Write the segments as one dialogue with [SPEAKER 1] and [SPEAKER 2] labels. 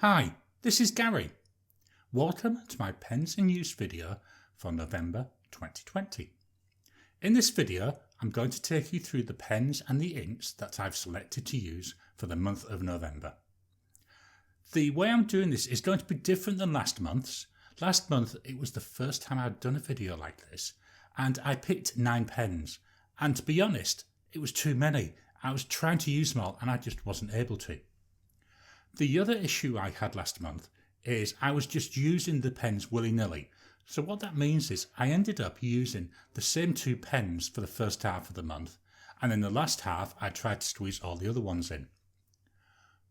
[SPEAKER 1] Hi, this is Gary. Welcome to my pens in use video for November 2020. In this video, I'm going to take you through the pens and the inks that I've selected to use for the month of November. The way I'm doing this is going to be different than last month's. Last month, it was the first time I'd done a video like this, and I picked 9 pens. And to be honest, it was too many. I was trying to use them all and I just wasn't able to. The other issue I had last month is I was just using the pens willy-nilly. So what that means is I ended up using the same 2 pens for the first half of the month, and in the last half I tried to squeeze all the other ones in.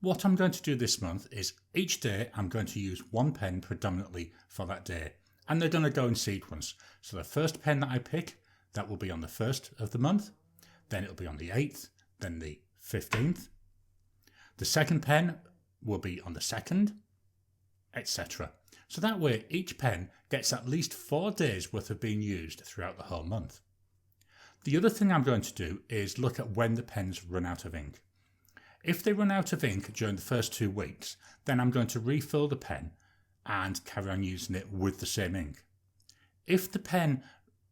[SPEAKER 1] What I'm going to do this month is each day I'm going to use 1 pen predominantly for that day, and they're going to go in sequence. So the first pen that I pick, that will be on the 1st of the month, then it'll be on the 8th, then the 15th. The second pen will be on the 2nd, etc. So that way each pen gets at least 4 days worth of being used throughout the whole month. The other thing I'm going to do is look at when the pens run out of ink. If they run out of ink during the first 2 weeks, then I'm going to refill the pen and carry on using it with the same ink. If the pen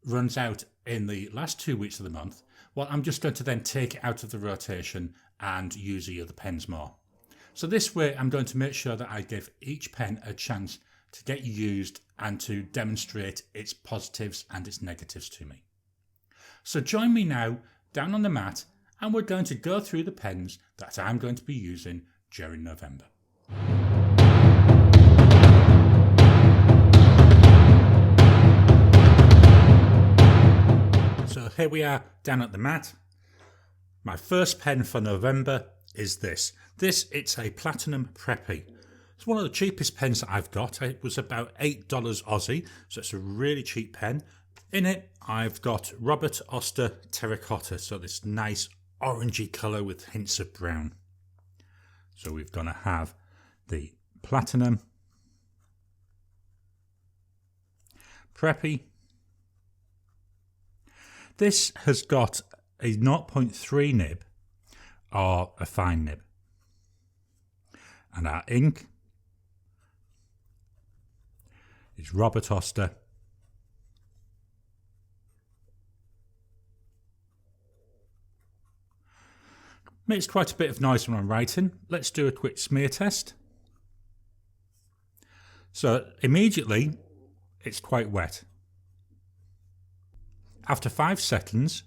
[SPEAKER 1] runs out in the last 2 weeks of the month, well, I'm just going to then take it out of the rotation and use the other pens more. So this way I'm going to make sure that I give each pen a chance to get used and to demonstrate its positives and its negatives to me. So join me now down on the mat and we're going to go through the pens that I'm going to be using during November. So here we are down at the mat. My first pen for November is this. It's a Platinum Preppy. It's one of the cheapest pens that I've got. It was about $8 Aussie, so it's a really cheap pen. In it, I've got Robert Oster Terracotta, so this nice orangey colour with hints of brown. So we're going to have the Platinum Preppy. This has got a 0.3 nib or a fine nib. And our ink is Robert Oster. Makes quite a bit of noise when I'm writing. Let's do a quick smear test. So immediately it's quite wet. After 5 seconds,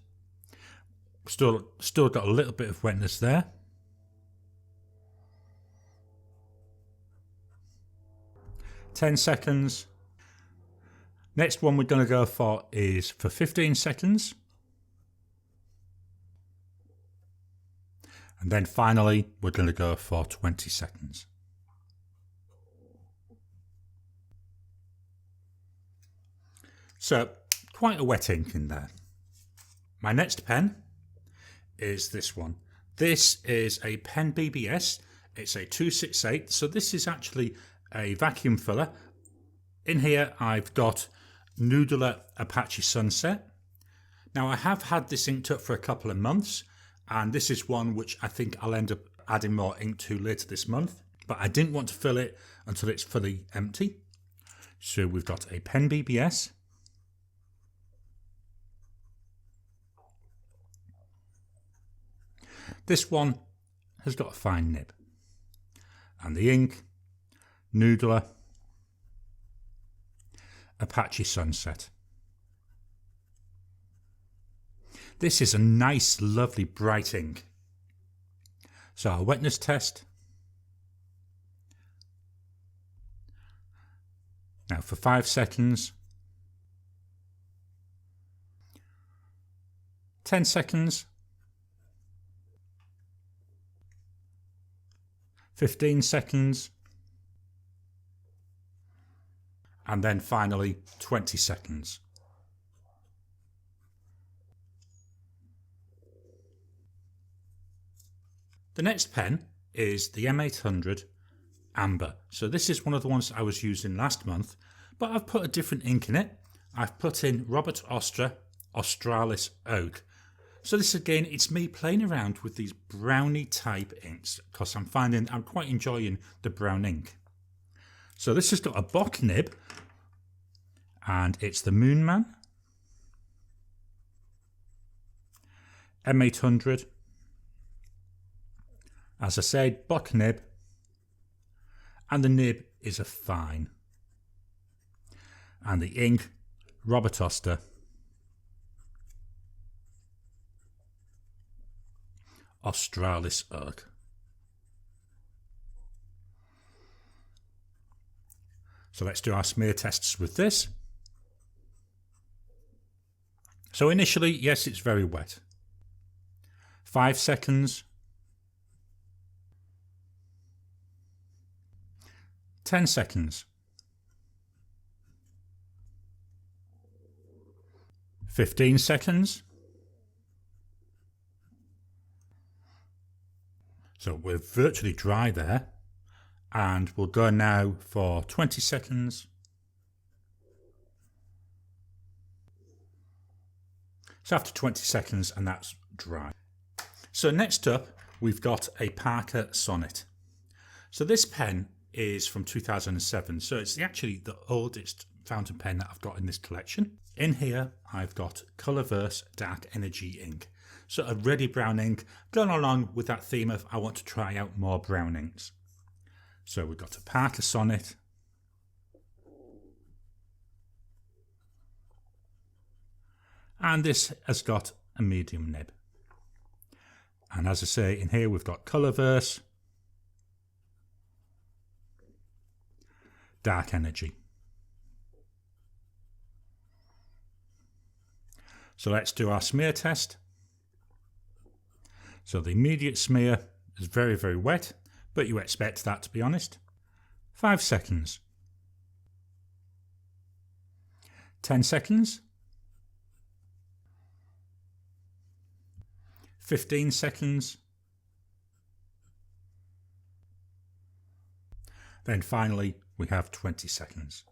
[SPEAKER 1] still got a little bit of wetness there. 10 seconds. Next one we're going to go for is for 15 seconds. And then finally we're going to go for 20 seconds. So quite a wet ink in there. My next pen is this one. This is a PenBBS. It's a 268. So this is actually a vacuum filler. In here I've got Noodler Apache Sunset. Now I have had this inked up for a couple of months, and this is one which I think I'll end up adding more ink to later this month, but I didn't want to fill it until it's fully empty. So we've got a PenBBS. This one has got a fine nib, and the ink Noodler Apache Sunset. This is a nice, lovely, bright ink. So our wetness test. Now for 5 seconds. 10 seconds. 15 seconds. And then finally 20 seconds. The next pen is the M800 Amber. So this is one of the ones I was using last month, but I've put a different ink in it. I've put in Robert Oster Australis Oak. So this again, it's me playing around with these brownie type inks because I'm finding I'm quite enjoying the brown ink. So this has got a Bock nib and it's the Moonman M800. As I said, Bock nib, and the nib is a fine. And the ink, Robert Oster. Australis Oak. So let's do our smear tests with this. So initially, yes, it's very wet. 5 seconds. 10 seconds. 15 seconds. So we're virtually dry there. And we'll go now for 20 seconds. So after 20 seconds, and that's dry. So next up, we've got a Parker Sonnet. So this pen is from 2007. So it's actually the oldest fountain pen that I've got in this collection. In here, I've got Colorverse Dark Energy ink. So a ready brown ink, going along with that theme of I want to try out more brown inks. So we've got a Parker Sonnet. And this has got a medium nib. And as I say, in here we've got Colorverse, Dark Energy. So let's do our smear test. So the immediate smear is very, very wet, but you expect that, to be honest. 5 seconds. 10 seconds. 15 seconds. Then finally, we have 20 seconds.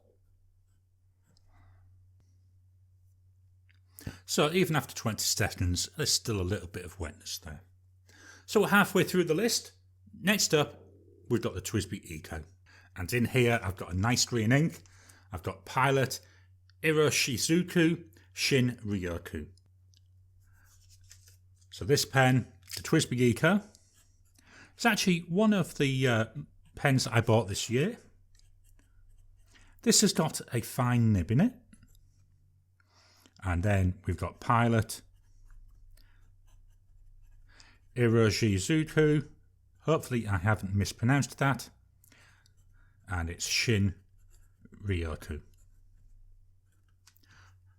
[SPEAKER 1] So even after 20 seconds, there's still a little bit of wetness there. So we're halfway through the list. Next up, we've got the TWSBI Eco. And in here, I've got a nice green ink. I've got Pilot, Iroshizuku, Shin-Ryoku. So this pen, the TWSBI Eco, it's actually one of the pens that I bought this year. This has got a fine nib in it. And then we've got Pilot, Iroshizuku, hopefully I haven't mispronounced that, and it's Shin-Ryoku.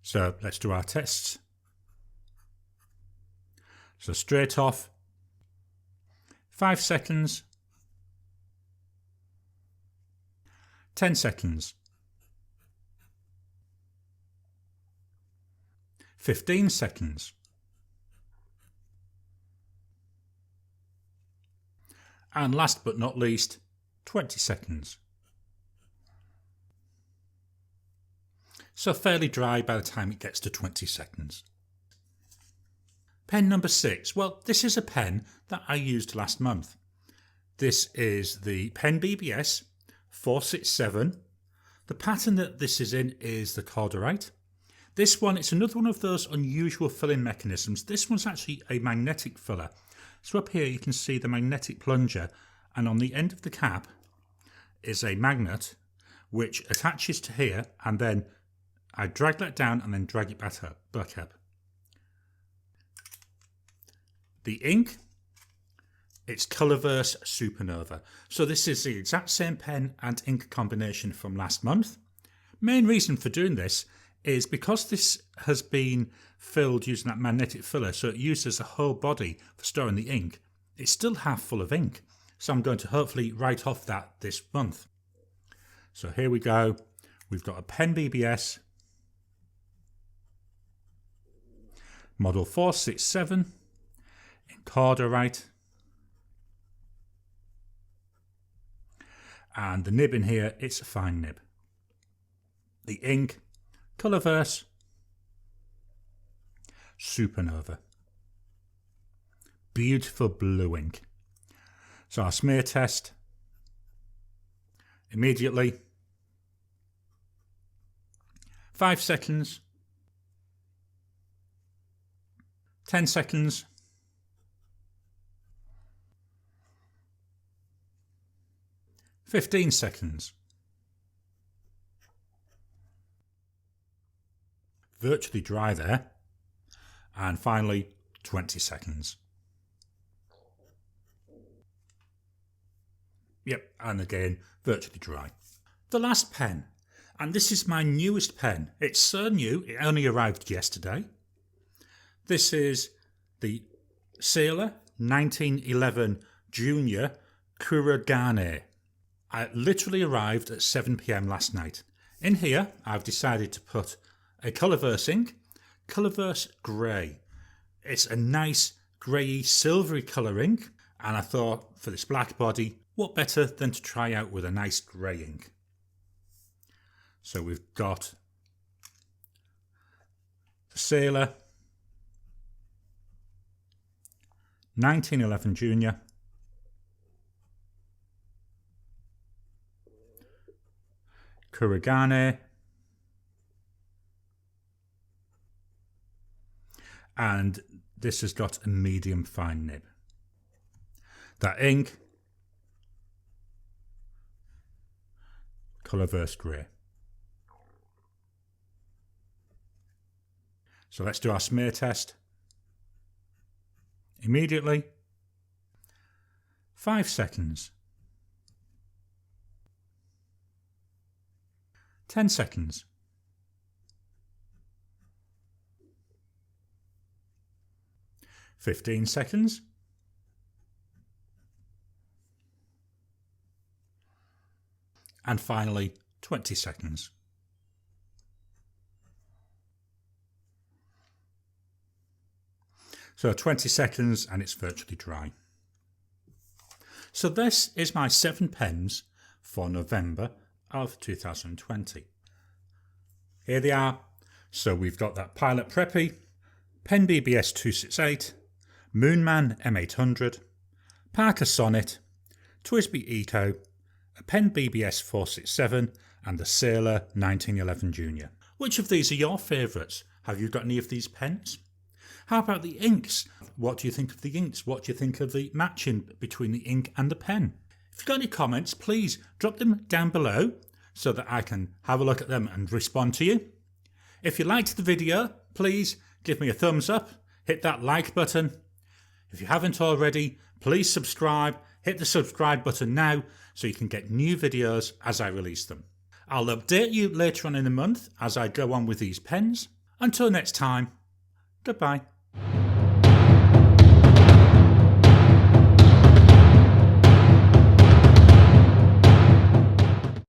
[SPEAKER 1] So let's do our tests. So straight off, 5 seconds, 10 seconds, 15 seconds, and last but not least, 20 seconds. So fairly dry by the time it gets to 20 seconds. Pen number 6. Well, this is a pen that I used last month. This is the PenBBS 467. The pattern that this is in is the Cordierite. This one, it's another one of those unusual filling mechanisms. This one's actually a magnetic filler. So up here you can see the magnetic plunger, and on the end of the cap is a magnet which attaches to here, and then I drag that down and then drag it back up. The ink, it's Colorverse Supernova. So this is the exact same pen and ink combination from last month. Main reason for doing this is because this has been filled using that magnetic filler, so it uses a whole body for storing the ink. It's still half full of ink, so I'm going to hopefully write off that this month. So here we go. We've got a PenBBS model 467 in Cordierite, and the nib in here, it's a fine nib. The ink, Colorverse Supernova. beautiful blue ink. So our smear test immediately. 5 seconds. 10 seconds. 15 seconds. Virtually dry there. And finally 20 seconds. Yep, and again virtually dry. The last pen, and this is my newest pen. It's so new, it only arrived yesterday. This is the Sailor 1911 Junior Kurogane. It literally arrived at 7 PM last night. In here, I've decided to put a Colorverse ink, Colorverse Grey. It's a nice greyy silvery colour ink, and I thought for this black body, what better than to try out with a nice grey ink. So we've got the Sailor 1911 Junior, Kurogane, and this has got a medium fine nib. That ink, Colorverse Grey. So let's do our smear test. Immediately. 5 seconds. 10 seconds. 15 seconds. 'And finally 20 seconds. So 20 seconds and it's virtually dry. So this is my 7 pens for November of 2020. Here they are. So we've got that Pilot Preppy, PenBBS 268, Moonman M800, Parker Sonnet, TWSBI Eco, a PenBBS 467 and the Sailor 1911 Junior. Which of these are your favourites? Have you got any of these pens? How about the inks? What do you think of the inks? What do you think of the matching between the ink and the pen? If you've got any comments, please drop them down below so that I can have a look at them and respond to you. If you liked the video, please give me a thumbs up, hit that like button. If you haven't already, please subscribe, hit the subscribe button now so you can get new videos as I release them. I'll update you later on in the month as I go on with these pens. Until next time, goodbye.